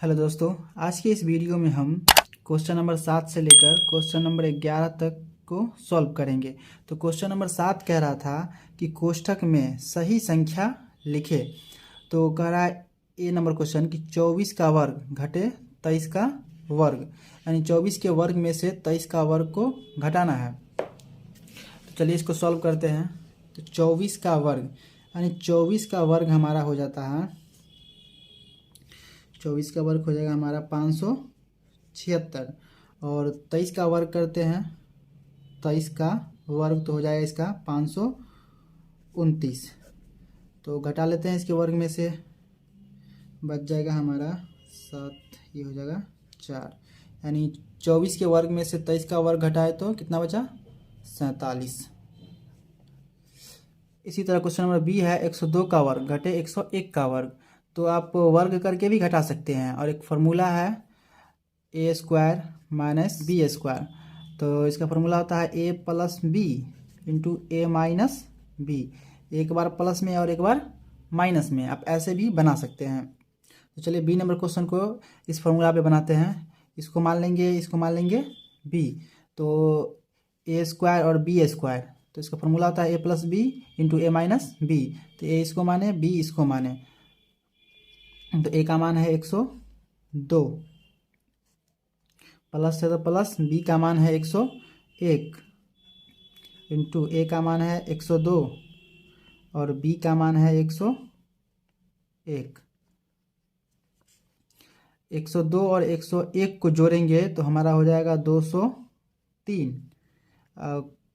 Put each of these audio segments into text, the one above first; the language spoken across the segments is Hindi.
हेलो दोस्तों, आज के इस वीडियो में हम क्वेश्चन नंबर 7 से लेकर क्वेश्चन नंबर 11 तक को सॉल्व करेंगे। तो क्वेश्चन नंबर 7 कह रहा था कि कोष्ठक में सही संख्या लिखे। तो कह रहा है ए नंबर क्वेश्चन कि 24 का वर्ग घटे 23 का वर्ग, यानी 24 के वर्ग में से 23 का वर्ग को घटाना है। तो चलिए इसको सॉल्व करते हैं। तो 24 का वर्ग यानी 24 का वर्ग हमारा हो जाता है, 24 का वर्ग हो जाएगा हमारा 576। और 23 का वर्ग करते हैं, 23 का वर्ग तो हो जाएगा इसका 529। तो घटा लेते हैं इसके वर्ग में से, बच जाएगा हमारा 7, ये हो जाएगा 4। यानी 24 के वर्ग में से 23 का वर्ग घटाए तो कितना बचा, 47। इसी तरह क्वेश्चन नंबर बी है 102 का वर्ग घटे 101 का वर्ग। तो आप वर्ग करके भी घटा सकते हैं, और एक फार्मूला है ए स्क्वायर माइनस बी स्क्वायर। तो इसका फार्मूला होता है ए प्लस बी इंटू ए माइनस बी, एक बार प्लस में और एक बार माइनस में, आप ऐसे भी बना सकते हैं। तो चलिए बी नंबर क्वेश्चन को इस फार्मूला पे बनाते हैं। इसको मान लेंगे, इसको मान लेंगे बी, तो ए स्क्वायर और बी स्क्वायर, तो इसका फार्मूला होता है ए प्लस बी इंटू ए माइनस बी। तो ए इसको माने, बी इसको माने, तो ए का मान है 102, प्लस से तो प्लस, बी का मान है 101 इंटू ए का मान है 102 और बी का मान है 101। 102 और 101 को जोड़ेंगे तो हमारा हो जाएगा 203।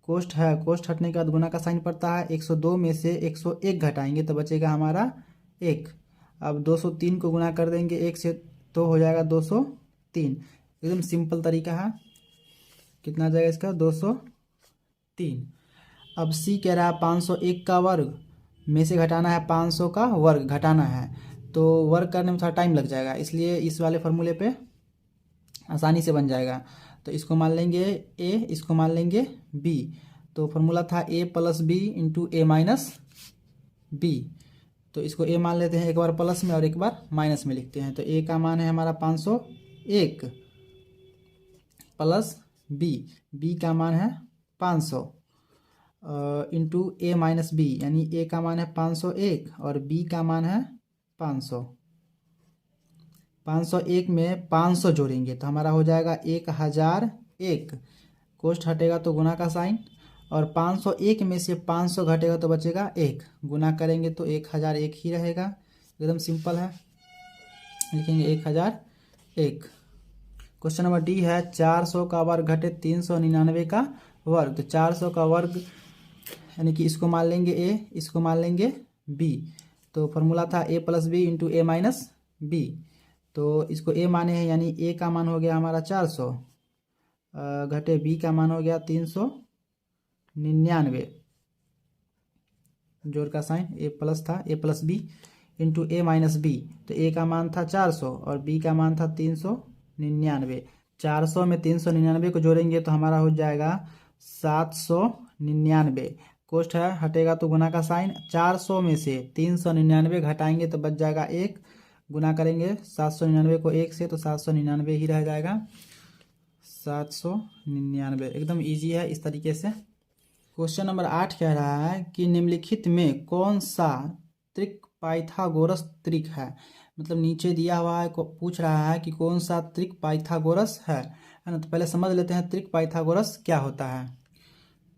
कोष्ठ है, कोष्ठ हटने के बाद गुना का साइन पड़ता है। 102 में से 101 घटाएंगे तो बचेगा हमारा 1। अब 203 को गुना कर देंगे 1 से तो हो जाएगा 203। एकदम सिंपल तरीका है। कितना आ जाएगा इसका, 203। अब सी कह रहा है 501 का वर्ग में से घटाना है 500 का वर्ग घटाना है। तो वर्ग करने में थोड़ा टाइम लग जाएगा, इसलिए इस वाले फार्मूले पे आसानी से बन जाएगा। तो इसको मान लेंगे ए, इसको मान लेंगे बी। तो फार्मूला था ए प्लस बी इंटू ए माइनस बी। तो इसको ए मान लेते हैं, एक बार प्लस में और एक बार माइनस में लिखते हैं। तो ए का मान है हमारा 501 प्लस बी, बी का मान है 500 इंटू ए माइनस बी, यानी ए का मान है 501 और बी का मान है 500। 501 में 500 जोड़ेंगे तो हमारा हो जाएगा 1001। कोष्ठ हटेगा तो गुना का साइन, और 501 में से 500 घटेगा तो बचेगा 1, गुना करेंगे तो 1001 ही रहेगा। एकदम सिंपल है, लिखेंगे 1001। क्वेश्चन नंबर डी है 400 का वर्ग घटे 399 का वर्ग। तो 400 का वर्ग यानी कि इसको मान लेंगे ए, इसको मान लेंगे बी। तो फार्मूला था ए प्लस बी इंटू ए माइनस बी। तो इसको ए माने हैं, यानी ए का मान हो गया हमारा 400 घटे बी का मान हो गया 399, जोड़ का साइन ए प्लस था, ए प्लस बी इंटू ए माइनस बी। तो ए का मान था 400 और बी का मान था 399। 400 में 399 को जोड़ेंगे तो हमारा हो जाएगा 799। कोष्ठ है, हटेगा तो गुना का साइन। 400 में से 399 घटाएंगे तो बच जाएगा 1, गुना करेंगे 799 को 1 से तो 799 ही रह जाएगा, 799। एकदम इजी है इस तरीके से। क्वेश्चन नंबर 8 कह रहा है कि निम्नलिखित में कौन सा त्रिक पाइथागोरस त्रिक है। मतलब नीचे दिया हुआ है, पूछ रहा है कि कौन सा त्रिक पाइथागोरस है ना। तो पहले समझ लेते हैं त्रिक पाइथागोरस क्या होता है।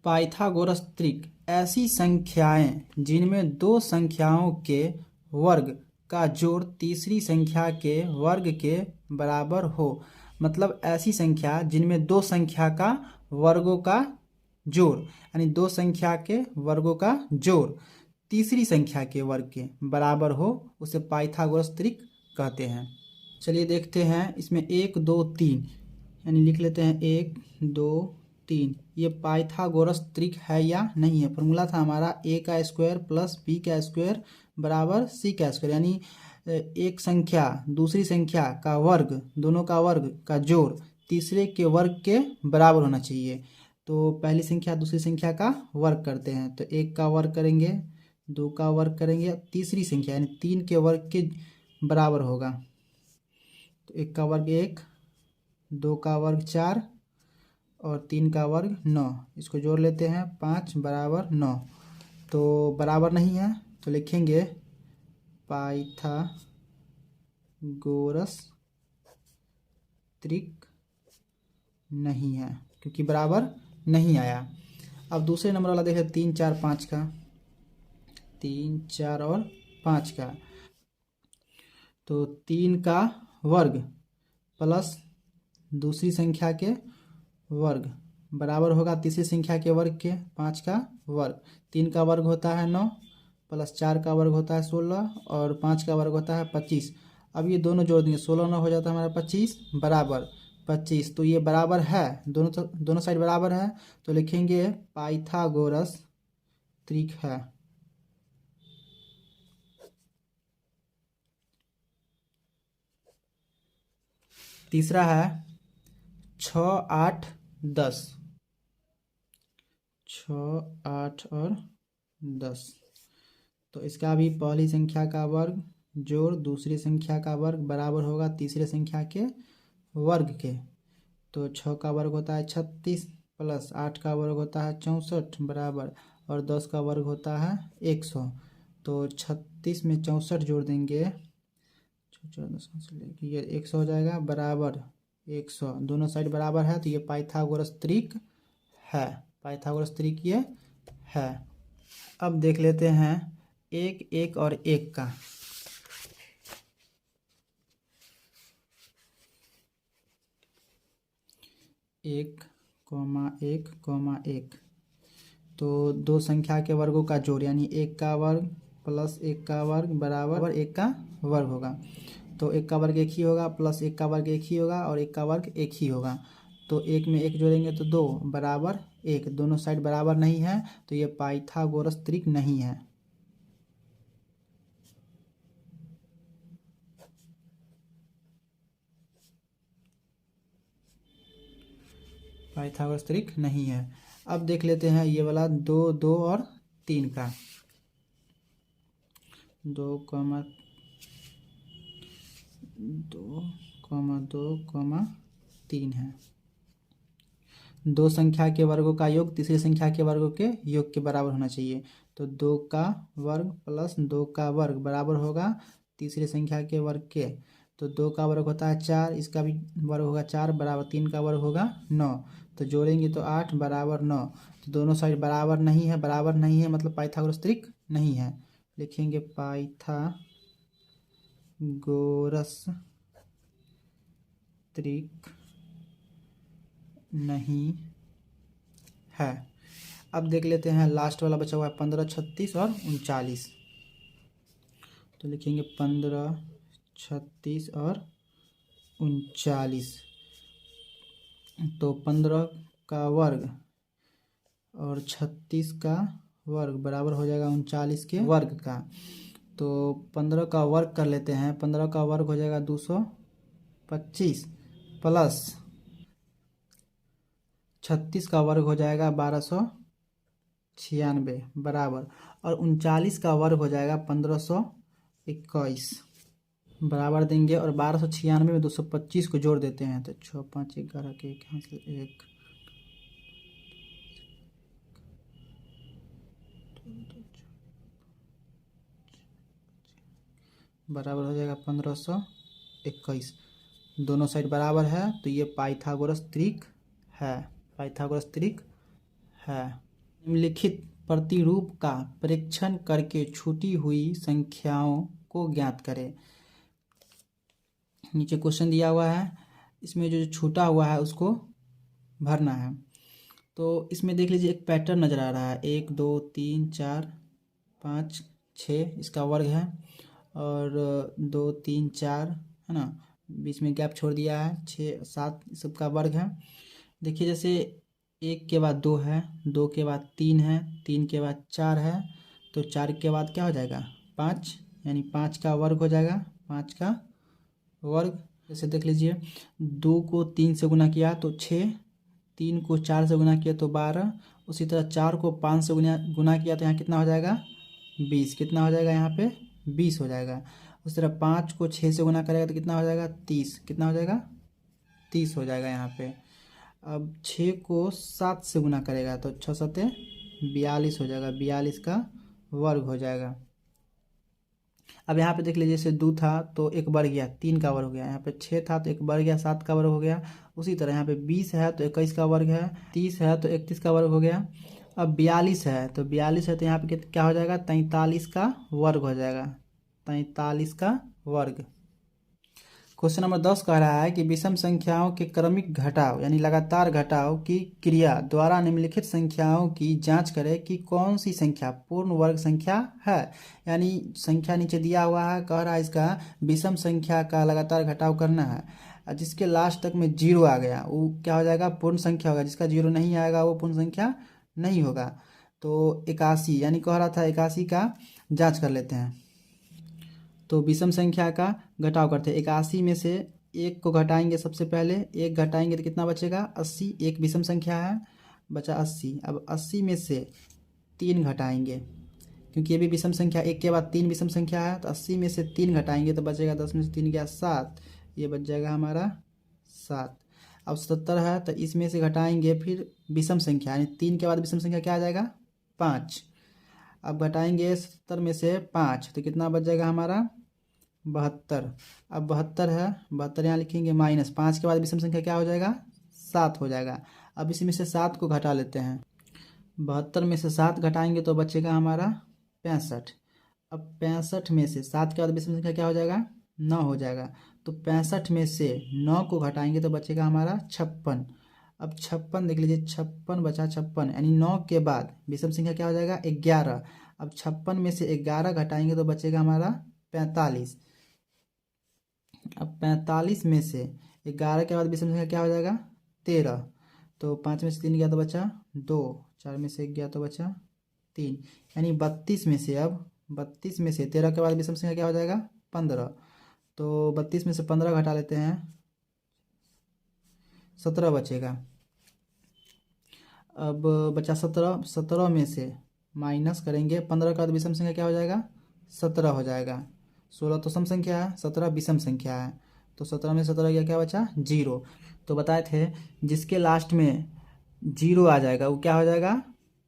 पाइथागोरस त्रिक ऐसी संख्याएं जिनमें दो संख्याओं के वर्ग का जोड़ तीसरी संख्या के वर्ग के बराबर हो। मतलब ऐसी संख्या जिनमें दो संख्या का वर्गों का जोड़, यानी दो संख्या के वर्गों का जोड़ तीसरी संख्या के वर्ग के बराबर हो, उसे पाइथागोरस त्रिक कहते हैं। चलिए देखते हैं, इसमें 1 2 3 यानी लिख लेते हैं 1 2 3, ये पाइथागोरस त्रिक है या नहीं है। फॉर्मूला था हमारा ए का स्क्वायर प्लस बी का स्क्वायर बराबर सी का स्क्वायर, यानी एक संख्या दूसरी संख्या का वर्ग, दोनों का वर्ग का जोड़ तीसरे के वर्ग के बराबर होना चाहिए। तो पहली संख्या दूसरी संख्या का वर्ग करते हैं, तो 1 का वर्ग करेंगे, 2 का वर्ग करेंगे, तीसरी संख्या यानी 3 के वर्ग के बराबर होगा। तो 1 का वर्ग 1, 2 का वर्ग 4 और 3 का वर्ग 9। इसको जोड़ लेते हैं, 5 बराबर 9। तो बराबर नहीं है तो लिखेंगे पाइथागोरस त्रिक नहीं है, क्योंकि बराबर नहीं आया। अब दूसरे नंबर वाला देखें, 3 4 5 का, 3 4 और 5 का। तो 3 का वर्ग प्लस दूसरी संख्या के वर्ग बराबर होगा तीसरी संख्या के वर्ग के 5 का वर्ग। 3 का वर्ग होता है 9 प्लस 4 का वर्ग होता है 16 और 5 का वर्ग होता है 25। अब ये दोनों जोड़ देंगे, 16 9 हो जाता है हमारा 25 बराबर 25। तो ये बराबर है, दोनों साइड बराबर है, तो लिखेंगे पाइथागोरस त्रिक है। तीसरा है 6 8 10, 6 8 और 10। तो इसका भी पहली संख्या का वर्ग जोड़ दूसरी संख्या का वर्ग बराबर होगा तीसरे संख्या के वर्ग के। तो 6 का वर्ग होता है 36 प्लस 8 का वर्ग होता है 64 बराबर, और 10 का वर्ग होता है 100। तो 36 में 64 जोड़ देंगे, ये 100 हो जाएगा बराबर 100। दोनों साइड बराबर है तो ये पाइथागोरस त्रिक है, पाइथागोरस त्रिक ये है। अब देख लेते हैं 1 1 और 1 का। 1 1 1, तो दो संख्या के वर्गों का जोड़ यानी 1 का वर्ग प्लस 1 का वर्ग बराबर 1 का वर्ग होगा। तो 1 का वर्ग 1 ही होगा प्लस 1 का वर्ग 1 ही होगा और 1 का वर्ग 1 ही होगा। तो 1 में 1 जोड़ेंगे तो 2 बराबर 1। दोनों साइड बराबर नहीं है तो ये पाइथागोरस त्रिक नहीं है। पाइथागोरस त्रिक नहीं है। अब देख लेते हैं ये वाला 2 2 और 3 का। 2 2 2 3 है। दो संख्या के वर्गों का योग तीसरी संख्या के वर्गों के योग के बराबर होना चाहिए। तो 2 का वर्ग प्लस 2 का वर्ग बराबर होगा तीसरी संख्या के वर्ग के। तो 2 का वर्ग होता है 4, इसका भी वर्ग होगा 4 बराबर 3 का वर्ग होगा 9। तो जोड़ेंगे तो 8 बराबर 9। तो दोनों साइड बराबर नहीं है, बराबर नहीं है मतलब पाइथागोरस त्रिक नहीं है। लिखेंगे पाइथागोरस त्रिक नहीं है। अब देख लेते हैं लास्ट वाला बचा हुआ है 15 36 और 39। तो लिखेंगे 15 36 और 39। तो 15 का वर्ग और 36 का वर्ग बराबर हो जाएगा 39 के वर्ग का। तो 15 का वर्ग कर लेते हैं, 15 का वर्ग हो जाएगा 225 प्लस 36 का वर्ग हो जाएगा 1296 बराबर, और 39 का वर्ग हो जाएगा 1521 बराबर देंगे। और 1296 में 225 को जोड़ देते हैं तो 6 5 11 के 1 हासिल 1 बराबर हो जाएगा 1521। दोनों साइड बराबर है तो ये पाइथागोरस त्रिक है, पाइथागोरस त्रिक है। निम्नलिखित प्रतिरूप का परीक्षण करके छूटी हुई संख्याओं को ज्ञात करें। नीचे क्वेश्चन दिया हुआ है, इसमें जो छूटा हुआ है उसको भरना है। तो इसमें देख लीजिए एक पैटर्न नज़र आ रहा है, 1 2 3 4 5 6 इसका वर्ग है, और 2 3 4 है ना, बीच में गैप छोड़ दिया है, 6 7 सबका वर्ग है। देखिए जैसे 1 के बाद 2 है, 2 के बाद 3 है, 3 के बाद 4 है, तो 4 के बाद क्या हो जाएगा 5, यानी 5 का वर्ग हो जाएगा, 5 का वर्ग। जैसे देख लीजिए 2 को 3 से गुना किया तो 6, 3 को 4 से गुना किया तो 12, उसी तरह 4 को 5 से गुना किया तो यहाँ कितना हो जाएगा 20। कितना हो जाएगा यहाँ पे 20 हो जाएगा। उस तरह 5 को 6 से गुना करेगा तो कितना हो जाएगा 30, कितना हो जाएगा 30 हो जाएगा यहाँ पे। अब 6 को 7 से गुना करेगा तो 6 सत्ते 42 हो जाएगा, 42 का वर्ग हो जाएगा। अब यहाँ पे देख लीजिए, जैसे 2 था तो 1 बढ़ गया 3 का वर्ग हो गया, यहाँ पे 6 था तो 1 बढ़ गया 7 का वर्ग हो गया। उसी तरह यहाँ पे 20 है तो 21 का वर्ग है, 30 है तो 31 का वर्ग हो गया। अब 42 है तो 42 है तो यहाँ पे क्या हो जाएगा 43 का वर्ग हो जाएगा, 43 का वर्ग। क्वेश्चन नंबर 10 कह रहा है कि विषम संख्याओं के क्रमिक घटाव यानी लगातार घटाव की क्रिया द्वारा निम्नलिखित संख्याओं की जांच करें कि कौन सी संख्या पूर्ण वर्ग संख्या है। यानी संख्या नीचे दिया हुआ है, कह रहा है इसका विषम संख्या का लगातार घटाव करना है, जिसके लास्ट तक में 0 आ गया वो क्या हो जाएगा पूर्ण संख्या होगा, जिसका 0 नहीं आएगा वो पूर्ण संख्या नहीं होगा। तो 81 यानी कह रहा था 81 का जाँच कर लेते हैं। तो विषम संख्या का घटाव करते हैं, 81 में से 1 को घटाएंगे, सबसे पहले 1 घटाएंगे तो कितना बचेगा 80, एक विषम संख्या है बचा 80। अब 80 में से 3 घटाएंगे क्योंकि ये भी विषम संख्या, 1 के बाद 3 विषम संख्या है, तो 80 में से 3 घटाएंगे तो बचेगा 10 में से 3 गया 7, ये बच जाएगा हमारा 7। अब 70 है तो इसमें से घटाएंगे फिर विषम संख्या यानी 3 के बाद विषम संख्या क्या आ जाएगा 5। अब घटाएंगे 70 में से 5 तो कितना बच जाएगा हमारा 72। अब 72 है, 72 यहाँ लिखेंगे माइनस 5 के बाद विषम संख्या क्या हो जाएगा 7 हो जाएगा। अब इसी में से 7 को घटा लेते हैं, 72 में से 7 घटाएंगे तो बचेगा हमारा 65। अब 65 में से 7 के बाद विषम संख्या क्या हो जाएगा 9 हो जाएगा, तो 65 में से 9 को घटाएंगे तो बचेगा हमारा 56। अब 56 देख लीजिए, 56 बचा 56 यानी 9 के बाद विषम संख्या क्या हो जाएगा 11। अब 56 में से 11 घटाएंगे तो बचेगा हमारा 45। अब 45 में से 11 के बाद विषम संख्या क्या हो जाएगा 13, तो 5 में से 3 गया तो बचा 2, 4 में से 1 गया तो बचा 3, यानी 32 में से अब 32 में से 13 के बाद विषम संख्या क्या हो जाएगा 15, तो 32 में से 15 घटा लेते हैं 17 बचेगा। अब बचा 17, 17 में से माइनस करेंगे 15 का बाद विषम संख्या क्या हो जाएगा 17 हो जाएगा। 16 तो सम संख्या है, 17 विषम संख्या है, तो 17 में 17 गया क्या बचा 0। तो बताए थे जिसके लास्ट में 0 आ जाएगा वो क्या हो जाएगा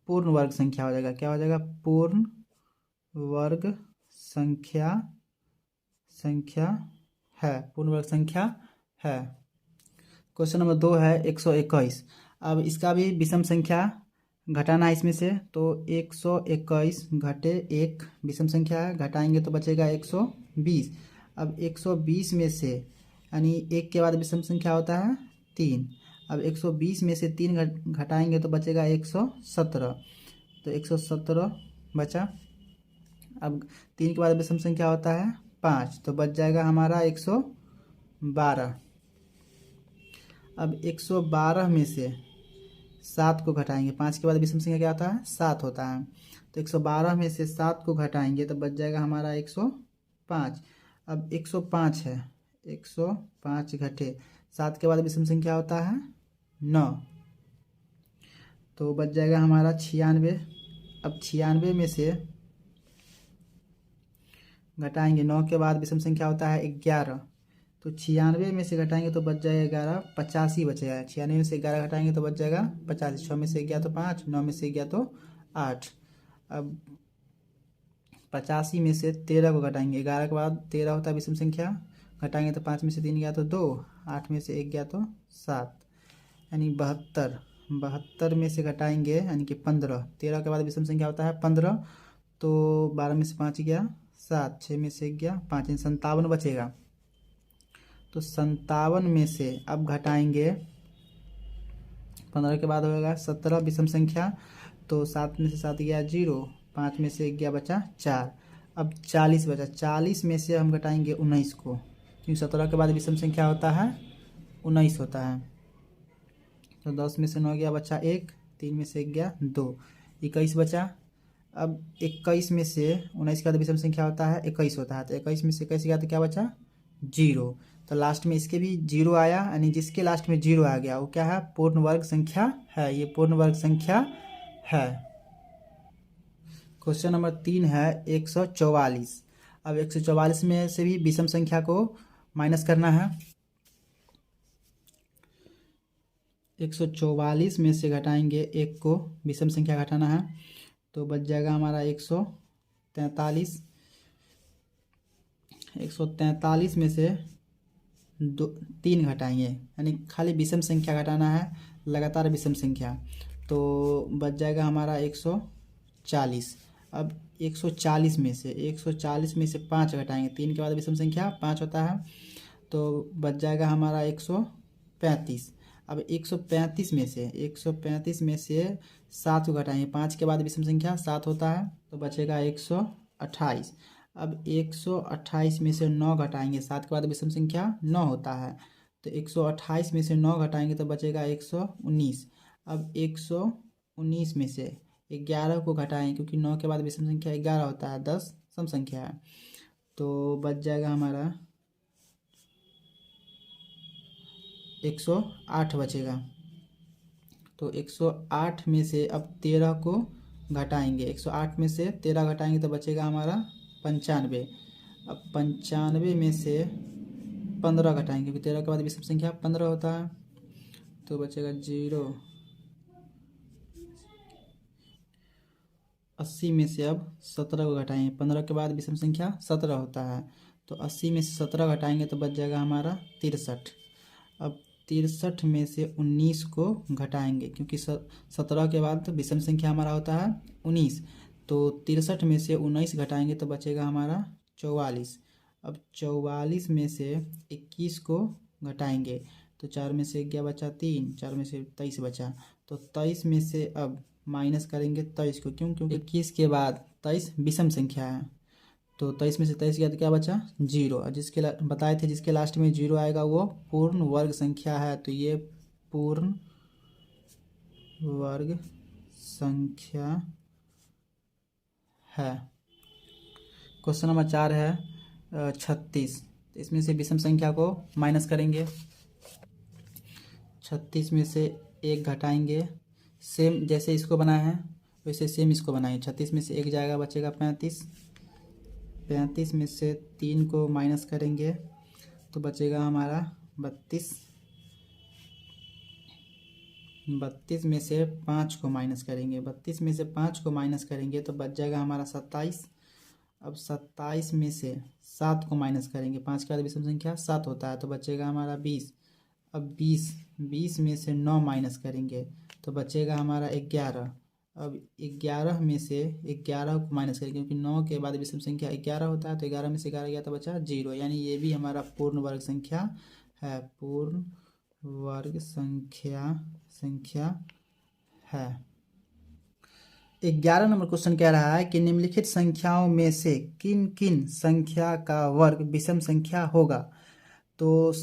पूर्ण वर्ग संख्या हो जाएगा। क्या हो जाएगा पूर्ण वर्ग संख्या है, पूर्ण वर्ग संख्या है। क्वेश्चन नंबर 2 है 121। अब इसका भी विषम संख्या घटाना है इसमें से, तो 121 घटे 1 विषम संख्या है, घटाएंगे तो बचेगा 120। अब 120 में से यानी 1 के बाद विषम संख्या होता है 3, अब 120 में से 3 घटाएंगे तो बचेगा 117, तो 117 बचा। अब 3 के बाद विषम संख्या होता है 5, तो बच जाएगा हमारा 112। अब 112 में से 7 को घटाएंगे, 5 के बाद विषम संख्या क्या होता है 7 होता है, तो 112 में से 7 को घटाएंगे तो बच जाएगा हमारा 105। अब 105 है, 105 घटे 7 के बाद विषम संख्या होता है 9, तो बच जाएगा हमारा 96। अब 96 में से घटाएंगे 9 के बाद विषम संख्या होता है 11, तो 96 में से घटाएंगे तो बच जाएगा 11, 85 बचेगा। 96 में से 11 घटाएंगे तो बच जाएगा 85, 6 में से गया तो 5, 9 में से गया तो 8। अब 85 में से 13 को घटाएंगे, 11 के बाद 13 होता है विषम संख्या, घटाएंगे तो 5 में से 3 गया तो 2, 8 में से 1 गया तो 7, यानी 72। 72 में से घटाएंगे यानी कि 15, 13 के बाद विषम संख्या होता है 15, तो 12 में से 5 गया 7, 6 में से 1 गया 5, यानी 57 बचेगा। तो 57 में से अब घटाएंगे 15 के बाद होगा 17 विषम संख्या, तो 7 में से 7 गया 0, 5 में से 1 गया बचा 4। अब 40 बचा, 40 में से हम घटाएंगे 19 को, क्योंकि 17 के बाद विषम संख्या होता है 19 होता है, तो 10 में से 9 गया बचा 1, 3 में से 1 गया 2, 21 बचा। अब 21 में से 19 के बाद विषम संख्या होता है 21 होता है, तो 21 में से 21 गया तो क्या बचा 0, तो लास्ट में इसके भी 0 आया, यानी जिसके लास्ट में 0 आ गया वो क्या है पूर्ण वर्ग संख्या है, ये पूर्ण वर्ग संख्या है। क्वेश्चन नंबर 3 है 144। अब 144 में से भी विषम संख्या को माइनस करना है। 144 में से घटाएंगे 1 को, विषम संख्या घटाना है, तो बच जाएगा हमारा 143। 143 में से 3 घटाएंगे, यानी खाली विषम संख्या घटाना है, लगातार विषम संख्या, तो बच जाएगा हमारा 140। अब 140 में से 5 घटाएंगे, 3 के बाद विषम संख्या 5 होता है, तो बच जाएगा हमारा 135। अब 135 में से 7 को घटाएंगे, 5 के बाद विषम संख्या 7 होता है, तो बचेगा 128। अब 128 में से 9 घटाएंगे, 7 के बाद विषम संख्या 9 होता है, तो 128 में से 9 घटाएंगे तो बचेगा 119। अब 119 में से 11 को घटाएंगे, क्योंकि 9 के बाद विषम संख्या 11 होता है, 10 सम संख्या है, तो बच जाएगा हमारा 108 बचेगा। तो 108 में से अब 13 को घटाएंगे, 108 में से 13 घटाएंगे तो बचेगा हमारा 95। अब 95 में से 15 घटाएंगे, क्योंकि 13 के बाद विषम संख्या 15 होता है, तो बचेगा 0। 80 में से अब 17 को घटाएंगे, 15 के बाद विषम संख्या 17 होता है, तो 80 में से 17 घटाएंगे तो बच जाएगा हमारा 63। अब 63 में से 19 को घटाएंगे, क्योंकि 17 के बाद विषम संख्या हमारा होता है 19, तो 63 में से 19 घटाएंगे तो बचेगा हमारा 44। अब 44 में से 21 को घटाएंगे, तो 4 में से 11 बचा 3, 4 में से 23 बचा, तो 23 में से अब माइनस करेंगे 23 को, क्योंकि 21 के बाद 23 विषम संख्या है, तो 23 में से 23 गया तो क्या बचा 0, और जिसके बताए थे जिसके लास्ट में 0 आएगा वो पूर्ण वर्ग संख्या है, तो ये पूर्ण वर्ग संख्या है। क्वेश्चन नंबर 4 है 36, तो इसमें से विषम संख्या को माइनस करेंगे। 36 में से 1 घटाएंगे, सेम जैसे इसको बनाया है वैसे सेम इसको बनाएंगे। 36 में से 1 जाएगा, बचेगा 35। 35 में से 3 को माइनस करेंगे तो बचेगा हमारा 32। 32 में से 5 को माइनस करेंगे, 32 में से 5 को माइनस करेंगे तो बच जाएगा हमारा 27। अब 27 में से 7 को माइनस करेंगे, 5 के बाद विषम संख्या 7 होता है, तो बचेगा हमारा 20। अब 20 में से 9 माइनस करेंगे तो बचेगा हमारा 11। अब 11 में से 11 को माइनस करेंगे, क्योंकि 9 के बाद विषम संख्या 11 होता है, तो 11 में से 11 गया तो बचा 0, यानी ये भी हमारा पूर्ण वर्ग संख्या है, पूर्ण वर्ग संख्या है। 11 नंबर क्वेश्चन कह रहा है कि निम्नलिखित संख्याओं में से किन किन संख्या का वर्ग विषम संख्या होगा। तो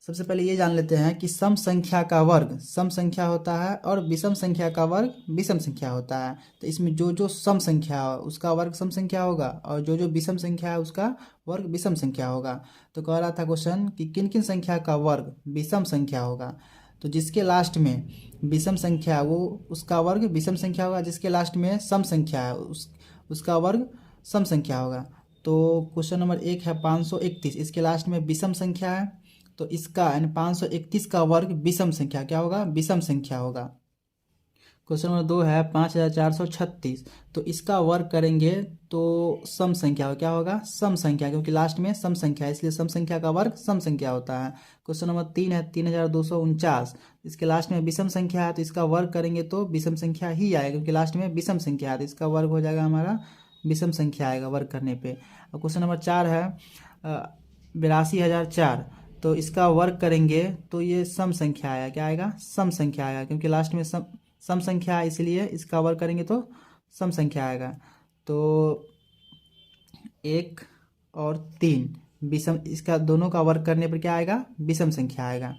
सबसे पहले ये जान लेते हैं कि सम संख्या का वर्ग सम संख्या होता है और विषम संख्या का वर्ग विषम संख्या होता है। तो इसमें जो जो सम संख्या है उसका वर्ग सम संख्या होगा, और जो जो विषम संख्या है उसका वर्ग विषम संख्या होगा। तो कह रहा था क्वेश्चन कि किन किन संख्या का वर्ग विषम संख्या होगा, तो जिसके लास्ट में विषम संख्या वो उसका वर्ग विषम संख्या होगा, जिसके लास्ट में सम संख्या है उसका वर्ग सम संख्या होगा। तो क्वेश्चन नंबर 1 है 531, इसके लास्ट में विषम संख्या है, तो इसका यानी 531 का वर्ग विषम संख्या क्या होगा, विषम संख्या होगा। क्वेश्चन नंबर 2 है 5436, तो इसका वर्ग करेंगे तो सम संख्या हो क्या होगा, सम संख्या, क्योंकि लास्ट में सम संख्या है इसलिए सम संख्या का वर्ग सम संख्या होता है। क्वेश्चन नंबर 3 है 3249, इसके लास्ट में विषम संख्या है, तो इसका वर्ग करेंगे तो विषम संख्या ही आएगा, क्योंकि लास्ट में विषम संख्या है, तो इसका वर्ग हो जाएगा हमारा विषम संख्या आएगा वर्ग करने पे। और क्वेश्चन नंबर 4 है 82,004, तो इसका वर्ग करेंगे तो ये सम संख्या आएगा, क्या आएगा, सम संख्या आएगा, क्योंकि लास्ट में सम संख्या है इसलिए इसका वर्ग करेंगे तो सम संख्या आएगा। तो 1 और 3 विषम, इसका दोनों का वर्ग करने पर क्या आएगा, विषम संख्या आएगा।